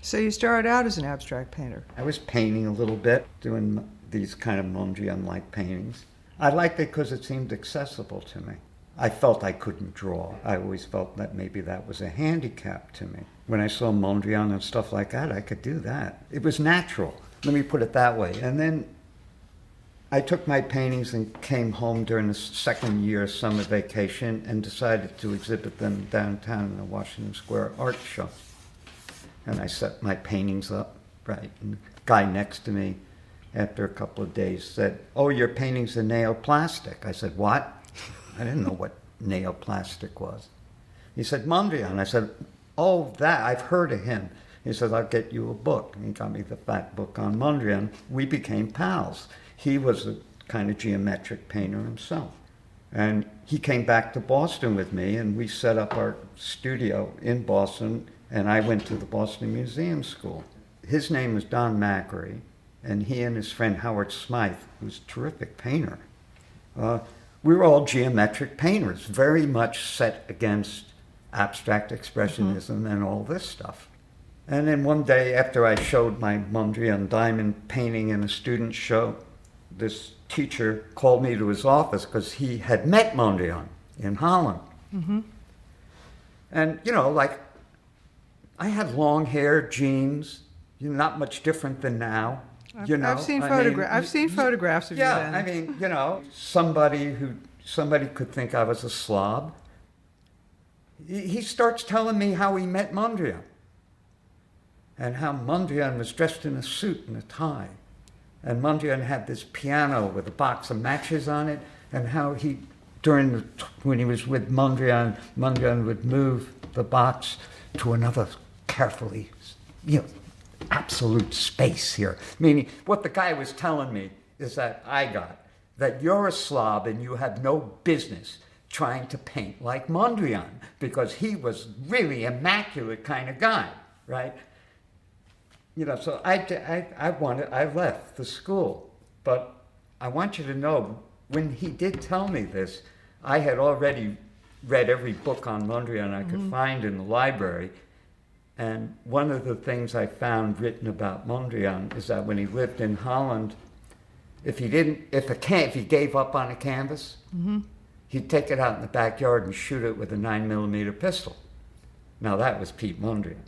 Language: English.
So you started out as an abstract painter. I was painting a little bit, doing these kind of Mondrian-like paintings. I liked it because it seemed accessible to me. I felt I couldn't draw. I always felt that maybe that was a handicap to me. When I saw Mondrian and stuff like that, I could do that. It was natural. Let me put it that way. And then I took my paintings and came home during the second year summer vacation and decided to exhibit them downtown in the Washington Square Art Show. And I set my paintings up, right? And the guy next to me, after a couple of days, said, "Oh, your paintings are neoplastic." I said, "What?" I didn't know what neoplastic was. He said, "Mondrian." I said, "Oh, that, I've heard of him." He said, "I'll get you a book." And he got me the fat book on Mondrian. We became pals. He was a kind of geometric painter himself. And he came back to Boston with me, and we set up our studio in Boston, and I went to the Boston Museum School. His name is Don Macri, and he and his friend Howard Smythe, who's a terrific painter, we were all geometric painters, very much set against abstract expressionism and all this stuff. And then one day, after I showed my Mondrian diamond painting in a student show, this teacher called me to his office because he had met Mondrian in Holland. Mm-hmm. And, you know, like, I had long hair, jeans, not much different than now. I've seen photographs of you then. Yeah, I mean, you know, somebody could think I was a slob. He starts telling me how he met Mondrian and how Mondrian was dressed in a suit and a tie. And Mondrian had this piano with a box of matches on it, and how when he was with Mondrian, Mondrian would move the box to another carefully, absolute space here. Meaning, what the guy was telling me is that that you're a slob and you have no business trying to paint like Mondrian, because he was really immaculate kind of guy, right? So I left the school, but I want you to know, when he did tell me this, I had already read every book on Mondrian I could find in the library. And one of the things I found written about Mondrian is that when he lived in Holland, if he gave up on a canvas, he'd take it out in the backyard and shoot it with a 9mm pistol. Now that was Pete Mondrian.